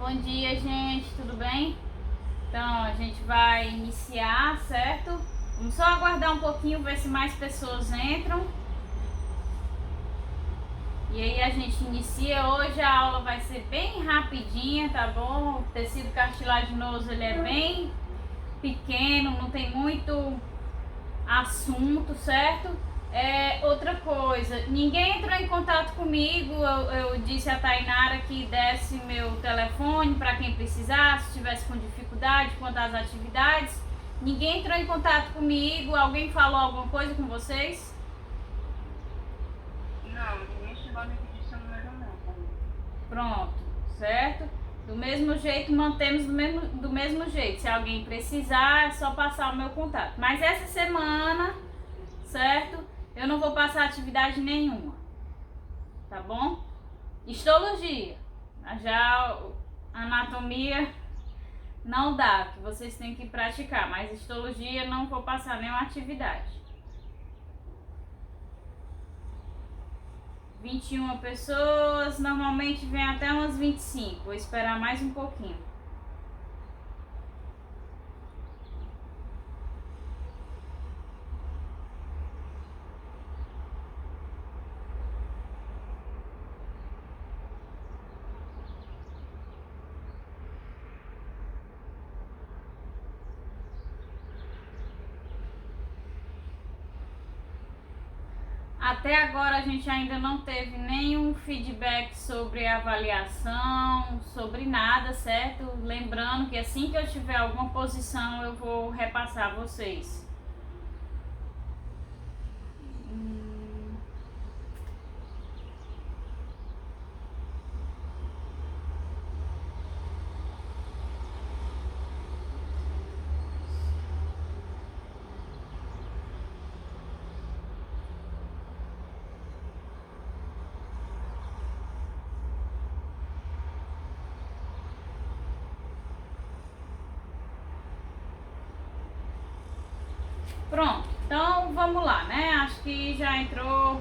Bom dia, gente, tudo bem? Então, a gente vai iniciar, certo? Vamos só aguardar um pouquinho, ver se mais pessoas entram. E aí a gente inicia. Hoje a aula vai ser bem rapidinha, tá bom? O tecido cartilaginoso, ele é bem pequeno, não tem muito assunto, certo? Outra coisa, ninguém entrou em contato comigo. Eu disse a Tainara que desse meu telefone para quem precisasse, se tivesse com dificuldade quanto às atividades. Ninguém entrou em contato comigo. Alguém falou alguma coisa com vocês? Não, ninguém chegou a me pedir seu número não. Pronto, certo? Do mesmo jeito, mantemos do mesmo jeito. Se alguém precisar, é só passar o meu contato. Mas essa semana, certo? Eu não vou passar atividade nenhuma, tá bom? Histologia, já anatomia não dá, que vocês têm que praticar, mas histologia não vou passar nenhuma atividade. 21 pessoas, normalmente vem até umas 25, vou esperar mais um pouquinho. Até agora a gente ainda não teve nenhum feedback sobre avaliação, sobre nada, certo? Lembrando que assim que eu tiver alguma posição eu vou repassar a vocês. Pronto, então vamos lá, né? Acho que já entrou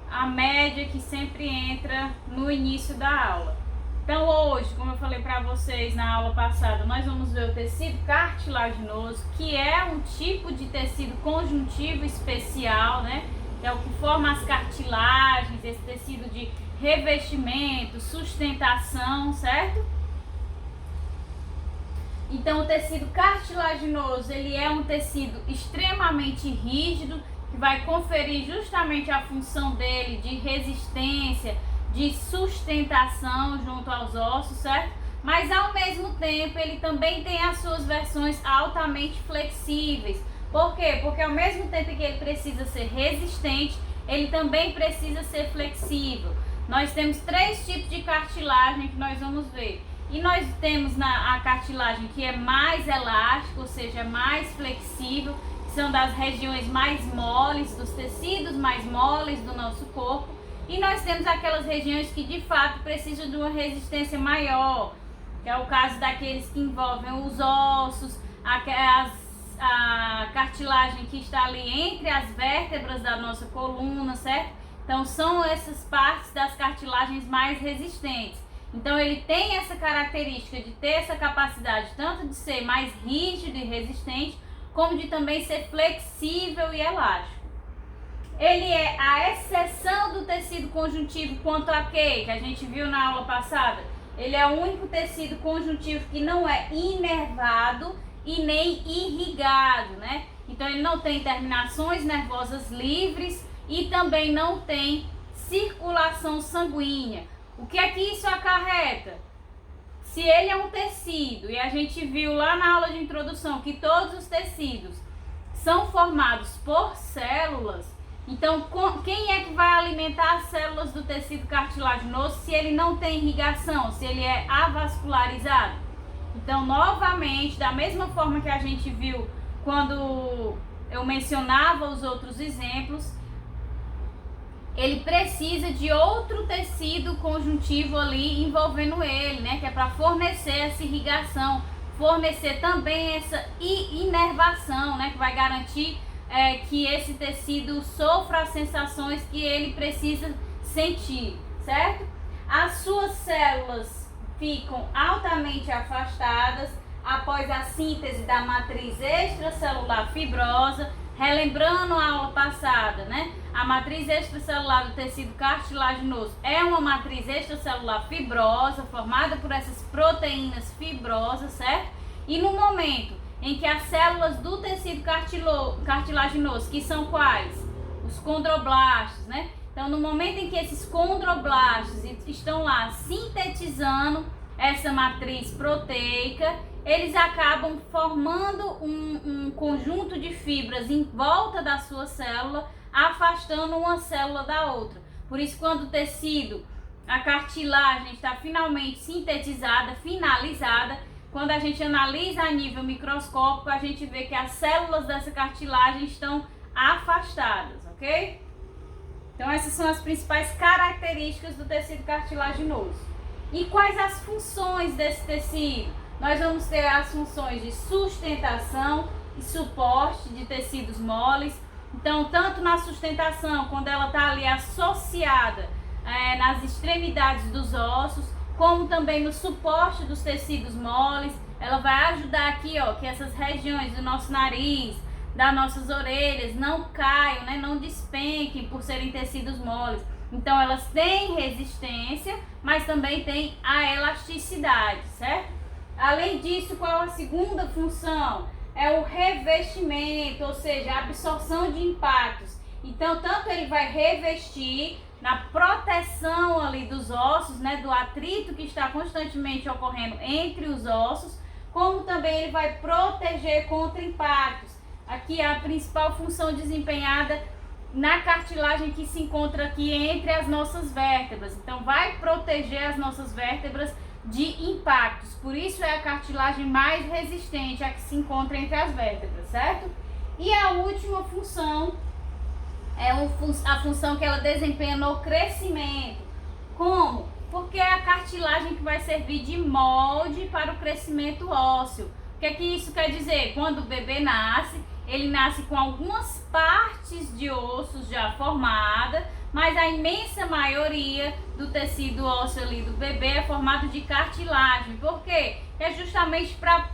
a média que sempre entra no início da aula. Então hoje, como eu falei para vocês na aula passada, nós vamos ver o tecido cartilaginoso, que é um tipo de tecido conjuntivo especial, né? Que é o que forma as cartilagens, esse tecido de revestimento, sustentação, certo? Então o tecido cartilaginoso, ele é um tecido extremamente rígido, que vai conferir justamente a função dele de resistência, de sustentação junto aos ossos, certo? Mas ao mesmo tempo ele também tem as suas versões altamente flexíveis. Por quê? Porque ao mesmo tempo que ele precisa ser resistente, ele também precisa ser flexível. Nós temos 3 tipos de cartilagem que nós vamos ver. E nós temos a cartilagem que é mais elástica, ou seja, mais flexível, que são das regiões mais moles, dos tecidos mais moles do nosso corpo. E nós temos aquelas regiões que de fato precisam de uma resistência maior, que é o caso daqueles que envolvem os ossos, a cartilagem que está ali entre as vértebras da nossa coluna, certo? Então são essas partes das cartilagens mais resistentes. Então ele tem essa característica de ter essa capacidade tanto de ser mais rígido e resistente, como de também ser flexível e elástico. Ele é a exceção do tecido conjuntivo quanto a quê? Que a gente viu na aula passada. Ele é o único tecido conjuntivo que não é inervado e nem irrigado, né? Então ele não tem terminações nervosas livres e também não tem circulação sanguínea. O que é que isso acarreta? Se ele é um tecido, e a gente viu lá na aula de introdução que todos os tecidos são formados por células, então quem é que vai alimentar as células do tecido cartilaginoso se ele não tem irrigação, se ele é avascularizado? Então, novamente, da mesma forma que a gente viu quando eu mencionava os outros exemplos, ele precisa de outro tecido conjuntivo ali envolvendo ele, né? Que é para fornecer essa irrigação, fornecer também essa inervação, né? Que vai garantir que esse tecido sofra as sensações que ele precisa sentir, certo? As suas células ficam altamente afastadas após a síntese da matriz extracelular fibrosa. Relembrando a aula passada, né? A matriz extracelular do tecido cartilaginoso é uma matriz extracelular fibrosa, formada por essas proteínas fibrosas, certo? E no momento em que as células do tecido cartilaginoso, que são quais? Os condroblastos, né? Então, no momento em que esses condroblastos estão lá sintetizando essa matriz proteica, eles acabam formando um conjunto de fibras em volta da sua célula, afastando uma célula da outra. Por isso, quando o tecido, a cartilagem está finalmente sintetizada, finalizada, quando a gente analisa a nível microscópico, a gente vê que as células dessa cartilagem estão afastadas, ok? Então, essas são as principais características do tecido cartilaginoso. E quais as funções desse tecido? Nós vamos ter as funções de sustentação e suporte de tecidos moles. Então, tanto na sustentação, quando ela está ali associada nas extremidades dos ossos, como também no suporte dos tecidos moles, ela vai ajudar aqui, ó, que essas regiões do nosso nariz, das nossas orelhas não caiam, né, não despenquem por serem tecidos moles. Então, elas têm resistência, mas também têm a elasticidade, certo? Além disso, qual a segunda função? É o revestimento, ou seja, a absorção de impactos. Então, tanto ele vai revestir na proteção ali dos ossos, né, do atrito que está constantemente ocorrendo entre os ossos, como também ele vai proteger contra impactos. Aqui a principal função desempenhada na cartilagem que se encontra aqui entre as nossas vértebras. Então, vai proteger as nossas vértebras de impactos, por isso é a cartilagem mais resistente, a que se encontra entre as vértebras, certo? E a última função é a função que ela desempenha no crescimento. Como? Porque é a cartilagem que vai servir de molde para o crescimento ósseo. O que é que isso quer dizer? Quando o bebê nasce, ele nasce com algumas partes de ossos já formadas, mas a imensa maioria do tecido ósseo ali do bebê é formado de cartilagem. Por quê? É justamente para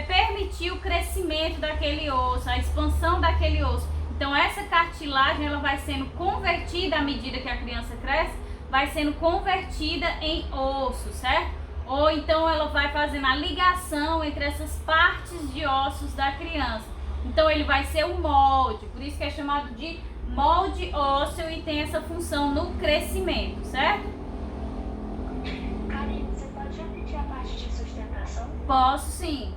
permitir o crescimento daquele osso, a expansão daquele osso. Então, essa cartilagem ela vai sendo convertida à medida que a criança cresce, vai sendo convertida em osso, certo? Ou então ela vai fazendo a ligação entre essas partes de ossos da criança. Então, ele vai ser o molde, por isso que é chamado de molde ósseo e tem essa função no crescimento, certo? Karine, você pode repetir a parte de sustentação? Posso sim.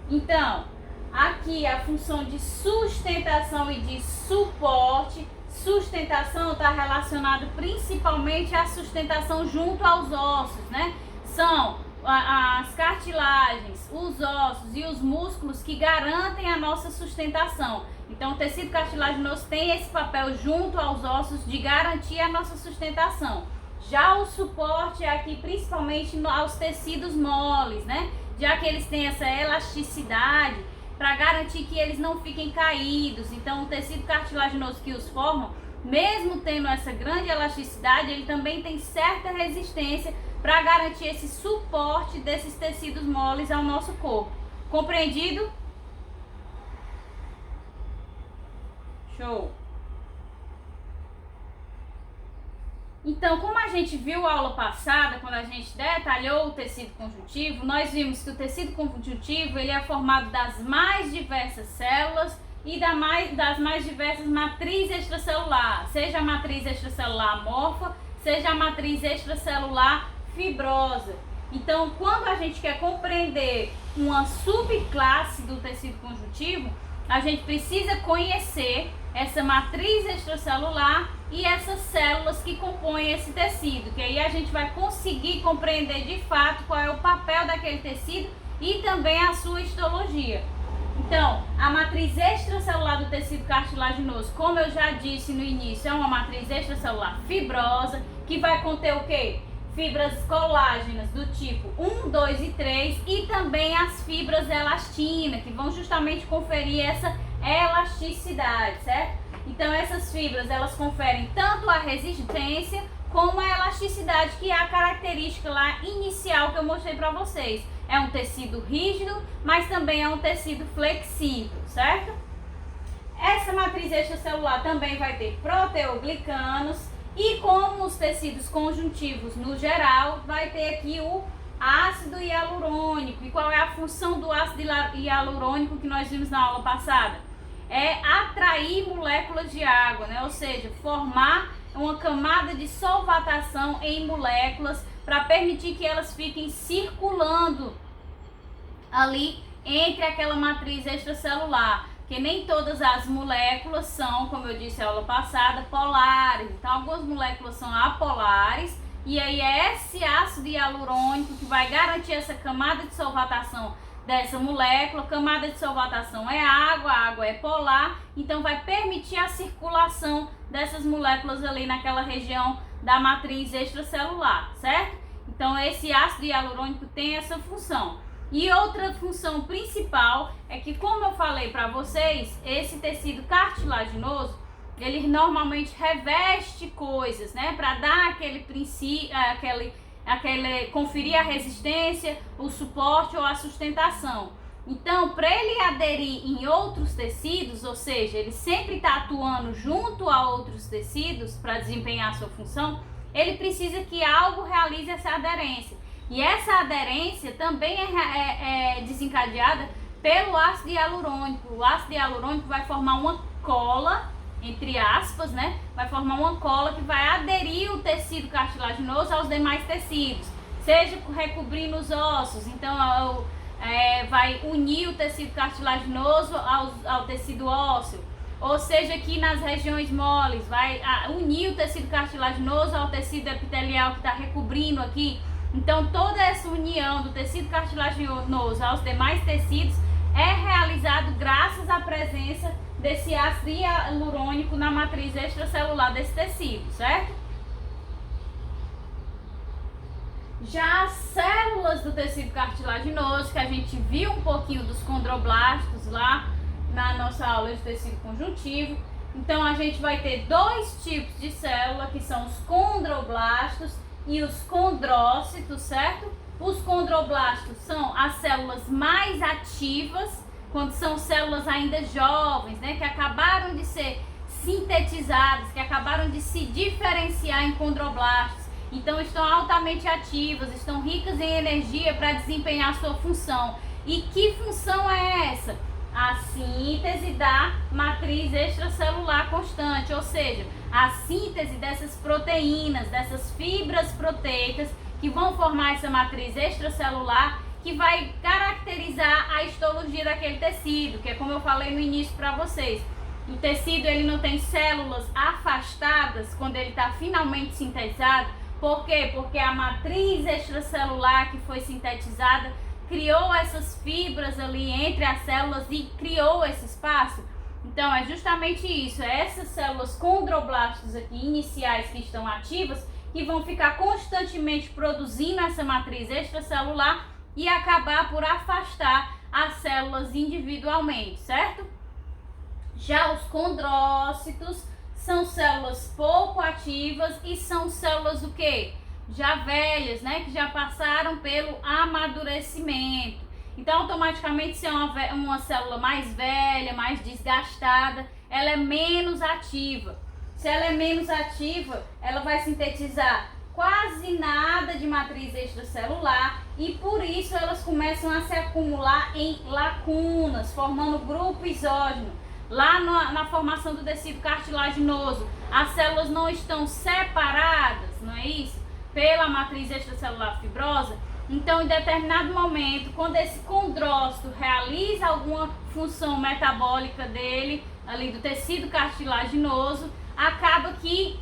Então, aqui a função de sustentação e de suporte. Sustentação está relacionado principalmente à sustentação junto aos ossos, né? São as cartilagens, os ossos e os músculos que garantem a nossa sustentação. Então, o tecido cartilaginoso tem esse papel junto aos ossos de garantir a nossa sustentação. Já o suporte é aqui principalmente aos tecidos moles, né? Já que eles têm essa elasticidade para garantir que eles não fiquem caídos. Então, o tecido cartilaginoso que os formam, mesmo tendo essa grande elasticidade, ele também tem certa resistência para garantir esse suporte desses tecidos moles ao nosso corpo. Compreendido? Show! Então, como a gente viu a aula passada, quando a gente detalhou o tecido conjuntivo, nós vimos que o tecido conjuntivo ele é formado das mais diversas células e das mais diversas matrizes extracelular, seja a matriz extracelular amorfa, seja a matriz extracelular fibrosa. Então, quando a gente quer compreender uma subclasse do tecido conjuntivo, a gente precisa conhecer essa matriz extracelular e essas células que compõem esse tecido, que aí a gente vai conseguir compreender de fato qual é o papel daquele tecido e também a sua histologia. Então, a matriz extracelular do tecido cartilaginoso, como eu já disse no início, é uma matriz extracelular fibrosa, que vai conter o quê? Fibras colágenas do tipo 1, 2 e 3 e também as fibras elastina, que vão justamente conferir essa elasticidade, certo? Então, essas fibras, elas conferem tanto a resistência como a elasticidade, que é a característica lá inicial que eu mostrei para vocês. É um tecido rígido, mas também é um tecido flexível, certo? Essa matriz extracelular também vai ter proteoglicanos e, como os tecidos conjuntivos no geral, vai ter aqui o ácido hialurônico. E qual é a função do ácido hialurônico que nós vimos na aula passada? É atrair moléculas de água, né? Ou seja, formar uma camada de solvatação em moléculas para permitir que elas fiquem circulando ali entre aquela matriz extracelular, que nem todas as moléculas são, como eu disse na aula passada, polares. Então algumas moléculas são apolares, e aí é esse ácido hialurônico que vai garantir essa camada de solvatação dessa molécula. Camada de solvatação é água, a água é polar, então vai permitir a circulação dessas moléculas ali naquela região da matriz extracelular, certo? Então esse ácido hialurônico tem essa função. E outra função principal é que, como eu falei para vocês, esse tecido cartilaginoso, ele normalmente reveste coisas, né, para dar aquele princípio, conferir a resistência, o suporte ou a sustentação. Então, para ele aderir em outros tecidos, ou seja, ele sempre está atuando junto a outros tecidos para desempenhar a sua função, ele precisa que algo realize essa aderência. E essa aderência também é desencadeada pelo ácido hialurônico. O ácido hialurônico vai formar uma cola, entre aspas, né? Vai formar uma cola que vai aderir o tecido cartilaginoso aos demais tecidos, seja recobrindo os ossos. Então, vai unir o tecido cartilaginoso ao tecido ósseo. Ou seja, aqui nas regiões moles, vai unir o tecido cartilaginoso ao tecido epitelial que está recobrindo aqui. Então, toda essa união do tecido cartilaginoso aos demais tecidos é realizado graças à presença desse ácido hialurônico na matriz extracelular desse tecido, certo? Já as células do tecido cartilaginoso, que a gente viu um pouquinho dos condroblastos lá na nossa aula de tecido conjuntivo. Então, a gente vai ter dois tipos de célula, que são os condroblastos e os condrócitos, certo? Os condroblastos são as células mais ativas, quando são células ainda jovens, né, que acabaram de ser sintetizadas, que acabaram de se diferenciar em condroblastos. Então estão altamente ativas, estão ricas em energia para desempenhar a sua função. E que função é essa? A síntese da matriz extracelular constante, ou seja, a síntese dessas proteínas, dessas fibras proteicas que vão formar essa matriz extracelular, que vai caracterizar a histologia daquele tecido, que é como eu falei no início para vocês. O tecido, ele não tem células afastadas quando ele está finalmente sintetizado. Por quê? Porque a matriz extracelular que foi sintetizada criou essas fibras ali entre as células e criou esse espaço. Então é justamente isso, é essas células condroblastos aqui iniciais que estão ativas, que vão ficar constantemente produzindo essa matriz extracelular e acabar por afastar as células individualmente, certo? Já os condrócitos são células pouco ativas e são células o quê? Já velhas, né? Que já passaram pelo amadurecimento. Então, automaticamente, se é uma célula mais velha, mais desgastada, ela é menos ativa. Se ela é menos ativa, ela vai sintetizar quase nada de matriz extracelular e por isso elas começam a se acumular em lacunas, formando grupo isógeno. Lá na formação do tecido cartilaginoso, as células não estão separadas, não é isso? Pela matriz extracelular fibrosa. Então, em determinado momento, quando esse condrócito realiza alguma função metabólica dele, ali do tecido cartilaginoso, acaba que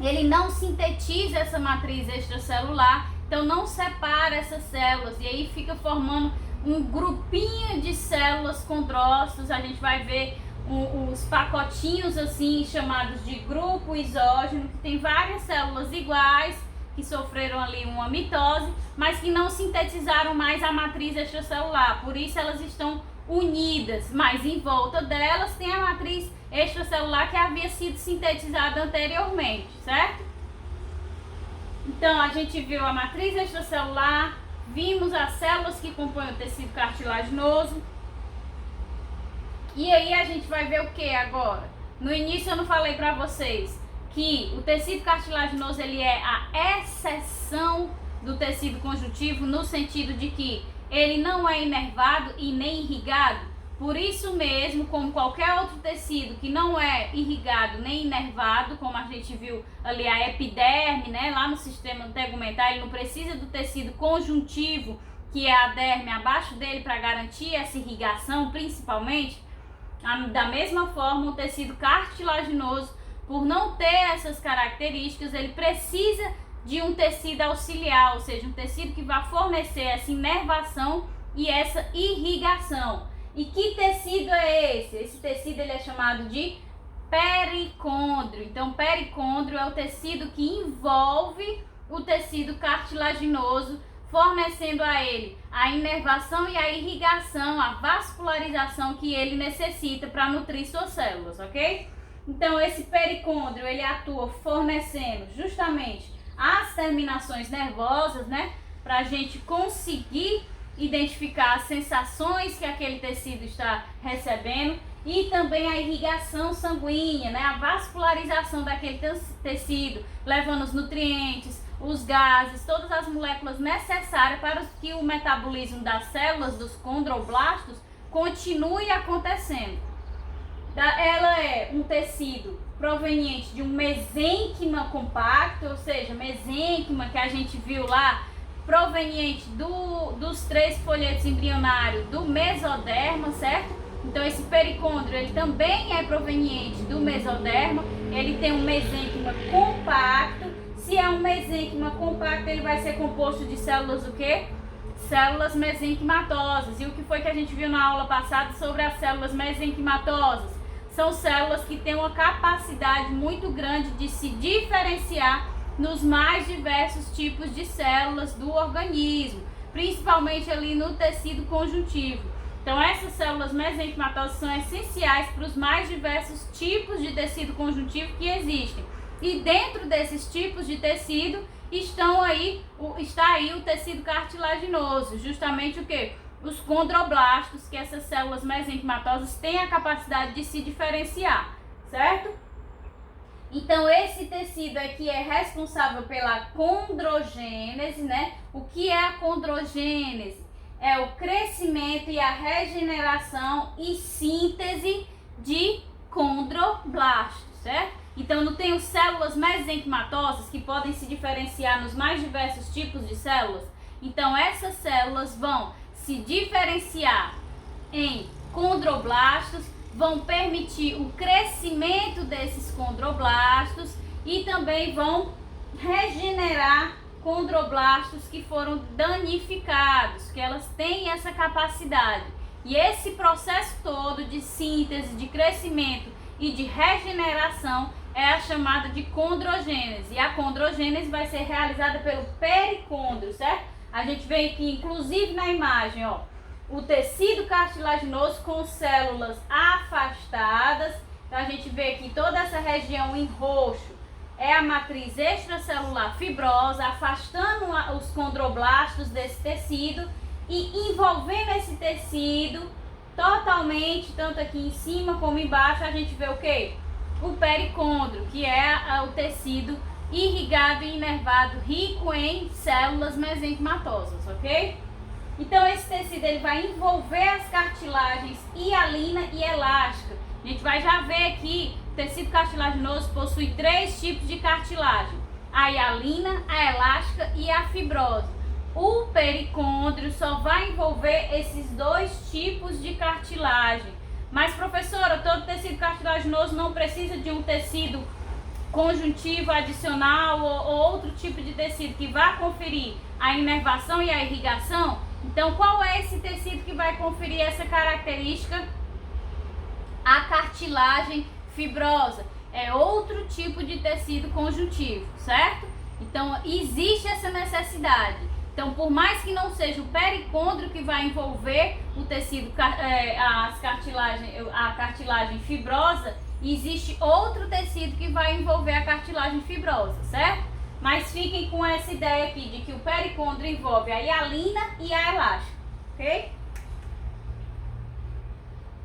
ele não sintetiza essa matriz extracelular, então não separa essas células, e aí fica formando um grupinho de células condrócitos. A gente vai ver os pacotinhos assim chamados de grupo isógeno, que tem várias células iguais, que sofreram ali uma mitose, mas que não sintetizaram mais a matriz extracelular, por isso elas estão unidas, mas em volta delas tem a matriz extracelular que havia sido sintetizada anteriormente, certo? Então, a gente viu a matriz extracelular, vimos as células que compõem o tecido cartilaginoso. E aí a gente vai ver o que agora? No início eu não falei para vocês que o tecido cartilaginoso ele é a exceção do tecido conjuntivo, no sentido de que ele não é inervado e nem irrigado. Por isso mesmo, como qualquer outro tecido que não é irrigado nem inervado, como a gente viu ali a epiderme, né, lá no sistema tegumentar, ele não precisa do tecido conjuntivo, que é a derme, abaixo dele para garantir essa irrigação, principalmente. Da mesma forma, o tecido cartilaginoso, por não ter essas características, ele precisa de um tecido auxiliar, ou seja, um tecido que vai fornecer essa inervação e essa irrigação. E que tecido é esse? Esse tecido ele é chamado de pericôndrio. Então, pericôndrio é o tecido que envolve o tecido cartilaginoso, fornecendo a ele a inervação e a irrigação, a vascularização que ele necessita para nutrir suas células, ok? Então, esse pericôndrio, ele atua fornecendo justamente as terminações nervosas, né? Para a gente conseguir identificar as sensações que aquele tecido está recebendo e também a irrigação sanguínea, né? A vascularização daquele tecido, levando os nutrientes, os gases, todas as moléculas necessárias para que o metabolismo das células, dos condroblastos, continue acontecendo. Ela é um tecido proveniente de um mesênquima compacto, ou seja, mesênquima que a gente viu lá, proveniente dos 3 folhetos embrionários do mesoderma, certo? Então esse pericôndrio ele também é proveniente do mesoderma, ele tem um mesênquima compacto. Se é um mesênquima compacto, ele vai ser composto de células o quê? Células mesenquimatosas. E o que foi que a gente viu na aula passada sobre as células mesenquimatosas? São células que têm uma capacidade muito grande de se diferenciar nos mais diversos tipos de células do organismo, principalmente ali no tecido conjuntivo. Então essas células mesenquimatosas são essenciais para os mais diversos tipos de tecido conjuntivo que existem. E dentro desses tipos de tecido está aí o tecido cartilaginoso, justamente o que? Os condroblastos, que essas células mesenquimatosas têm a capacidade de se diferenciar, certo? Então esse tecido aqui é responsável pela condrogênese, né? O que é a condrogênese? É o crescimento e a regeneração e síntese de condroblastos, certo? Então não tem células mesenquimatosas que podem se diferenciar nos mais diversos tipos de células? Então essas células vão se diferenciar em condroblastos, vão permitir o crescimento desses condroblastos e também vão regenerar condroblastos que foram danificados, que elas têm essa capacidade. E esse processo todo de síntese, de crescimento e de regeneração é a chamada de condrogênese. E a condrogênese vai ser realizada pelo pericôndrio, certo? A gente vê aqui, inclusive na imagem, ó, o tecido cartilaginoso com células afastadas. Então a gente vê aqui toda essa região em roxo é a matriz extracelular fibrosa, afastando os condroblastos desse tecido e envolvendo esse tecido totalmente, tanto aqui em cima como embaixo, a gente vê o quê? O pericôndrio, que é o tecido irrigado e inervado, rico em células mesenquimatosas, ok? Então esse tecido ele vai envolver as cartilagens hialina e elástica. A gente vai já ver aqui, o tecido cartilaginoso possui 3 tipos de cartilagem: a hialina, a elástica e a fibrosa. O pericôndrio só vai envolver esses 2 tipos de cartilagem. Mas professora, todo tecido cartilaginoso não precisa de um tecido conjuntivo adicional ou outro tipo de tecido que vai conferir a inervação e a irrigação? Então qual é esse tecido que vai conferir essa característica? A cartilagem fibrosa. É outro tipo de tecido conjuntivo, certo? Então existe essa necessidade. Então, por mais que não seja o pericôndrio que vai envolver o tecido, a cartilagem fibrosa, existe outro tecido que vai envolver a cartilagem fibrosa, certo? Mas fiquem com essa ideia aqui de que o pericôndrio envolve a hialina e a elástica, ok?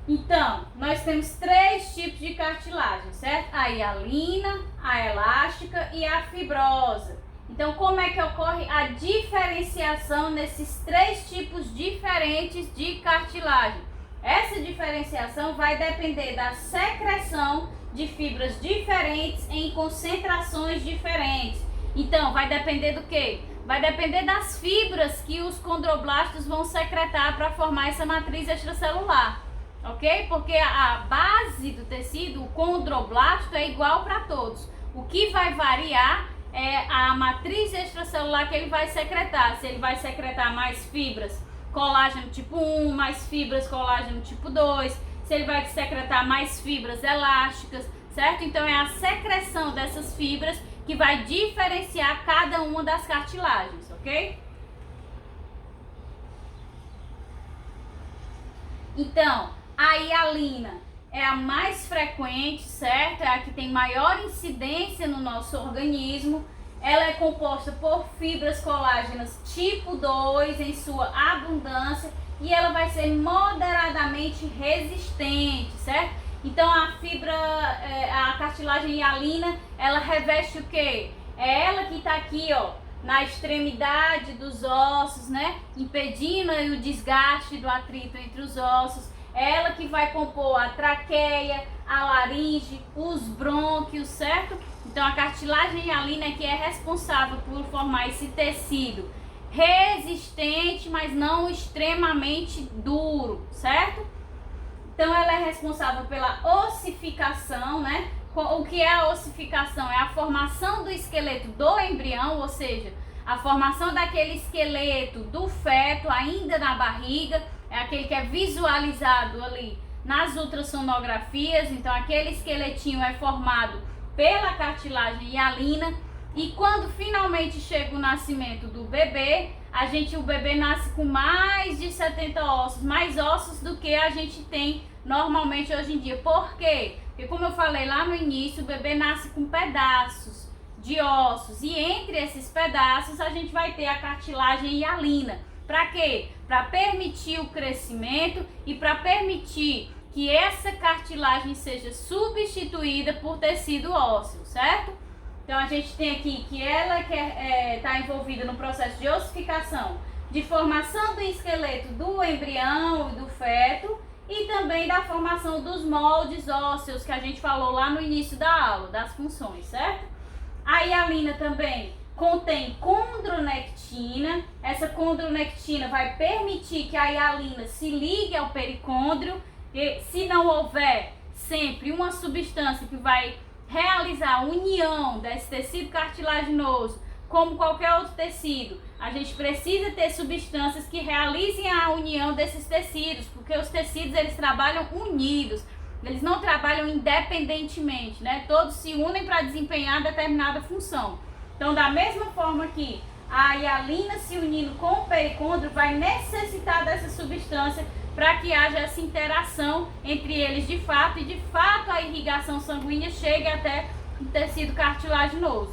Então, nós temos 3 tipos de cartilagem, certo? A hialina, a elástica e a fibrosa. Então, como é que ocorre a diferenciação nesses 3 tipos diferentes de cartilagem? Essa diferenciação vai depender da secreção de fibras diferentes em concentrações diferentes. Então, vai depender do quê? Vai depender das fibras que os condroblastos vão secretar para formar essa matriz extracelular, ok? Porque a base do tecido, o condroblasto, é igual para todos. O que vai variar é a matriz extracelular que ele vai secretar. Se ele vai secretar mais fibras colágeno tipo 1, mais fibras colágeno tipo 2, se ele vai secretar mais fibras elásticas, certo? Então é a secreção dessas fibras que vai diferenciar cada uma das cartilagens, ok? Então, a hialina é a mais frequente, certo? É a que tem maior incidência no nosso organismo. Ela é composta por fibras colágenas tipo 2 em sua abundância e ela vai ser moderadamente resistente, certo? Então a cartilagem hialina, ela reveste o quê? É ela que está aqui, ó, na extremidade dos ossos, né? Impedindo o desgaste do atrito entre os ossos. É ela que vai compor a traqueia, a laringe, os brônquios, certo? Então a cartilagem hialina é que é responsável por formar esse tecido resistente, mas não extremamente duro, certo? Então ela é responsável pela ossificação, né? O que é a ossificação? É a formação do esqueleto do embrião, ou seja, a formação daquele esqueleto do feto ainda na barriga, é aquele que é visualizado ali nas ultrassonografias. Então aquele esqueletinho é formado pela cartilagem hialina. E quando finalmente chega o nascimento do bebê, o bebê nasce com mais de 70 ossos, mais ossos do que a gente tem normalmente hoje em dia. Por quê? Porque, como eu falei lá no início, o bebê nasce com pedaços de ossos e entre esses pedaços a gente vai ter a cartilagem hialina. Para quê? Para permitir o crescimento e para permitir que essa cartilagem seja substituída por tecido ósseo, certo? Então a gente tem aqui que ela está envolvida no processo de ossificação, de formação do esqueleto do embrião e do feto e também da formação dos moldes ósseos que a gente falou lá no início da aula, das funções, certo? A hialina também contém condronectina. Essa condronectina vai permitir que a hialina se ligue ao pericôndrio e, se não houver sempre uma substância que vai realizar a união desse tecido cartilaginoso, como qualquer outro tecido, a gente precisa ter substâncias que realizem a união desses tecidos, porque os tecidos eles trabalham unidos, eles não trabalham independentemente, né? Todos se unem para desempenhar determinada função. Então, da mesma forma que a hialina se unindo com o pericôndrio vai necessitar dessa substância para que haja essa interação entre eles de fato e de fato a irrigação sanguínea chegue até o tecido cartilaginoso.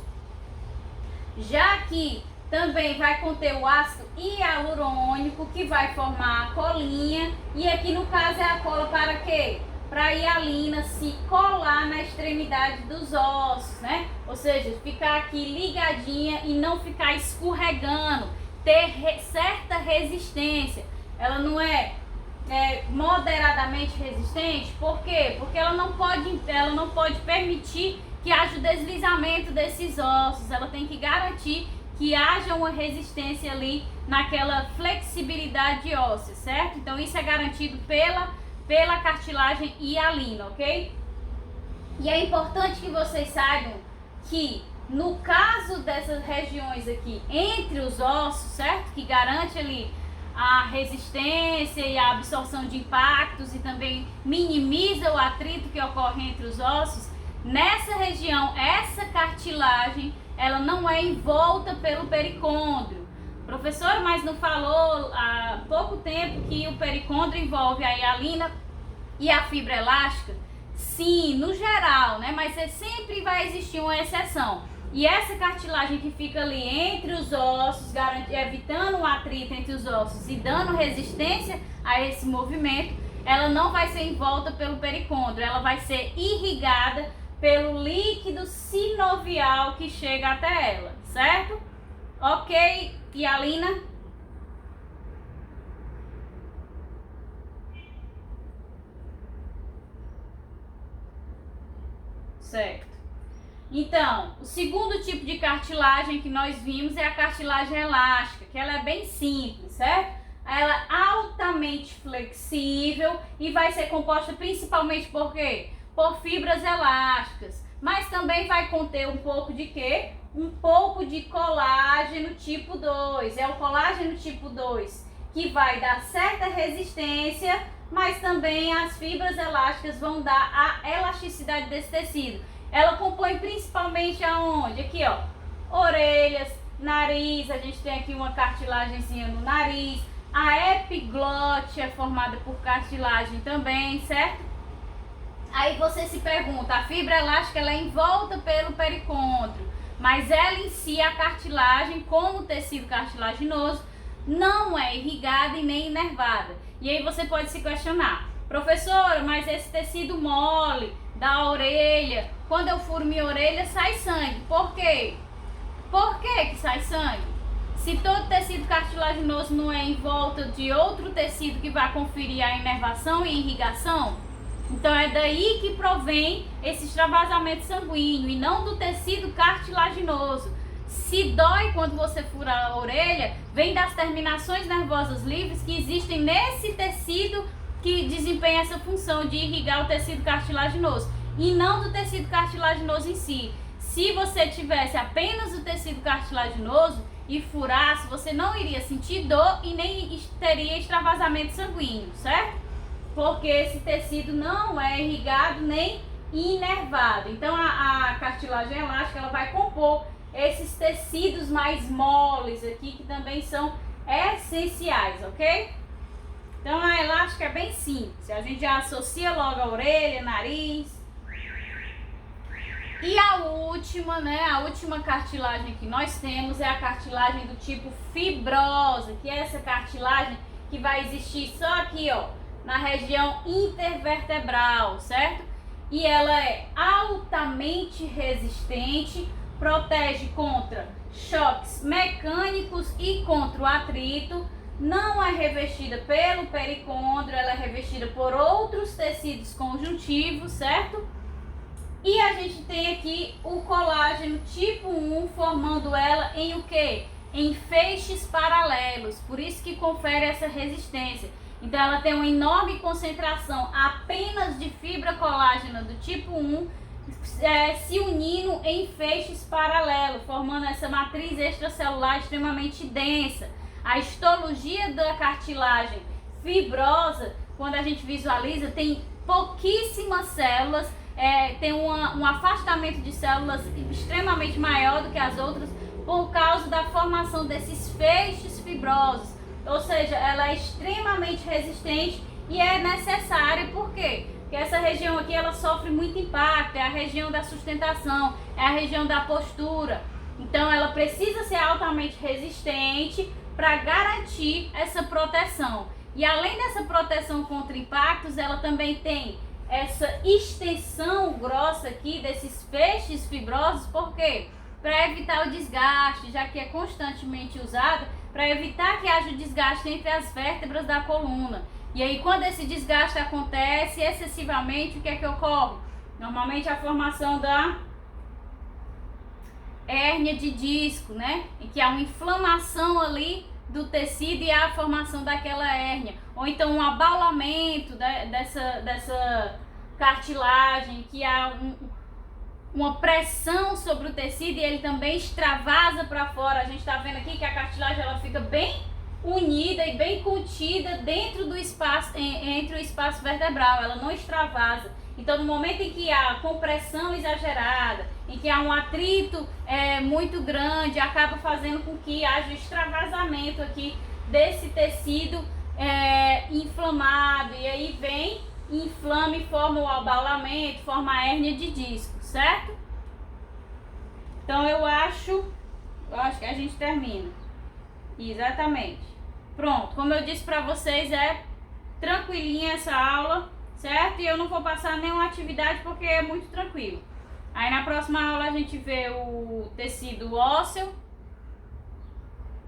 Já que também vai conter o ácido hialurônico que vai formar a colinha e aqui no caso é a cola para quê? Para a hialina se colar na extremidade dos ossos, né? Ou seja, ficar aqui ligadinha e não ficar escorregando, ter certa resistência. Ela não é moderadamente resistente, por quê? Porque ela não pode permitir que haja o deslizamento desses ossos, ela tem que garantir que haja uma resistência ali naquela flexibilidade óssea, certo? Então isso é garantido pela cartilagem hialina, ok? E é importante que vocês saibam que no caso dessas regiões aqui entre os ossos, certo? Que garante ali a resistência e a absorção de impactos e também minimiza o atrito que ocorre entre os ossos. Nessa região, essa cartilagem, ela não é envolta pelo pericôndrio. Professor, mas não falou há pouco tempo que o pericôndrio envolve a hialina e a fibra elástica? Sim, no geral, né? Mas sempre vai existir uma exceção. E essa cartilagem que fica ali entre os ossos, evitando o atrito entre os ossos e dando resistência a esse movimento, ela não vai ser envolta pelo pericôndrio, ela vai ser irrigada pelo líquido sinovial que chega até ela, certo? Ok, e a Lina? Certo. Então, o segundo tipo de cartilagem que nós vimos é a cartilagem elástica, que ela é bem simples, certo? Ela é altamente flexível e vai ser composta principalmente por quê? Por fibras elásticas, mas também vai conter um pouco de quê? Um pouco de colágeno tipo 2. É o colágeno tipo 2 que vai dar certa resistência, mas também as fibras elásticas vão dar a elasticidade desse tecido. Ela compõe principalmente aonde? Aqui, ó, orelhas, nariz, a gente tem aqui uma cartilagemzinha no nariz, a epiglote é formada por cartilagem também, certo? Aí você se pergunta, a fibra elástica ela é envolta pelo pericôndrio, mas ela em si, a cartilagem, como tecido cartilaginoso, não é irrigada e nem inervada. E aí você pode se questionar, professora, mas esse tecido mole da orelha, quando eu furo minha orelha sai sangue, por quê? Por que sai sangue? Se todo tecido cartilaginoso não é em volta de outro tecido que vai conferir a inervação e irrigação, então é daí que provém esse extravasamento sanguíneo e não do tecido cartilaginoso. Se dói quando você fura a orelha, vem das terminações nervosas livres que existem nesse tecido que desempenha essa função de irrigar o tecido cartilaginoso e não do tecido cartilaginoso em si. Se você tivesse apenas o tecido cartilaginoso e furasse, você não iria sentir dor e nem teria extravasamento sanguíneo, certo? Porque esse tecido não é irrigado nem inervado. Então a cartilagem elástica ela vai compor esses tecidos mais moles aqui que também são essenciais, ok? Então a elástica é bem simples, a gente já associa logo a orelha, nariz. E a última, né, a última cartilagem que nós temos é a cartilagem do tipo fibrosa, que é essa cartilagem que vai existir só aqui, ó, na região intervertebral, certo? E ela é altamente resistente, protege contra choques mecânicos e contra o atrito, não é revestida pelo pericôndrio, ela é revestida por outros tecidos conjuntivos, certo? E a gente tem aqui o colágeno tipo 1 formando ela em o quê? Em feixes paralelos, por isso que confere essa resistência. Então ela tem uma enorme concentração apenas de fibra colágena do tipo 1 se unindo em feixes paralelos, formando essa matriz extracelular extremamente densa. A histologia da cartilagem fibrosa, quando a gente visualiza, tem pouquíssimas células, tem um afastamento de células extremamente maior do que as outras por causa da formação desses feixes fibrosos. Ou seja, ela é extremamente resistente e é necessária, por quê? Porque essa região aqui ela sofre muito impacto, é a região da sustentação, é a região da postura. Então ela precisa ser altamente resistente para garantir essa proteção. E além dessa proteção contra impactos, ela também tem essa extensão grossa aqui desses feixes fibrosos, por quê? Para evitar o desgaste, já que é constantemente usada, para evitar que haja o desgaste entre as vértebras da coluna. E aí quando esse desgaste acontece excessivamente, o que é que ocorre? Normalmente a formação da hérnia de disco, né? Em que há uma inflamação ali do tecido e há a formação daquela hérnia. Ou então um abaulamento dessa cartilagem, que há uma pressão sobre o tecido e ele também extravasa para fora. A gente está vendo aqui que a cartilagem ela fica bem unida e bem contida dentro do espaço, entre o espaço vertebral, ela não extravasa. Então no momento em que há compressão exagerada, em que há um atrito muito grande, acaba fazendo com que haja extravasamento aqui desse tecido inflamado, e aí vem, inflama e forma o abaulamento, forma a hérnia de disco, certo? Então eu acho que a gente termina. Exatamente. Pronto, como eu disse pra vocês, é tranquilinha essa aula, certo? E eu não vou passar nenhuma atividade porque é muito tranquilo. Aí na próxima aula a gente vê o tecido ósseo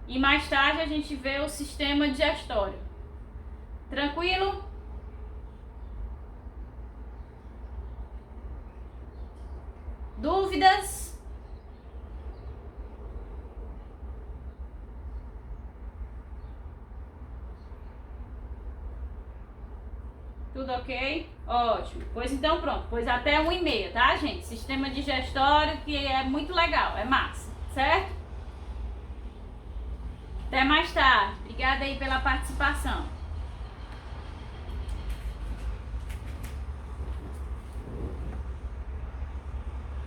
e mais tarde a gente vê o sistema digestório. Tranquilo? Dúvidas? Tudo ok? Ótimo. Pois então pronto. Pois até 1h30, tá, gente? Sistema digestório que é muito legal, é massa, certo? Até mais tarde. Obrigada aí pela participação.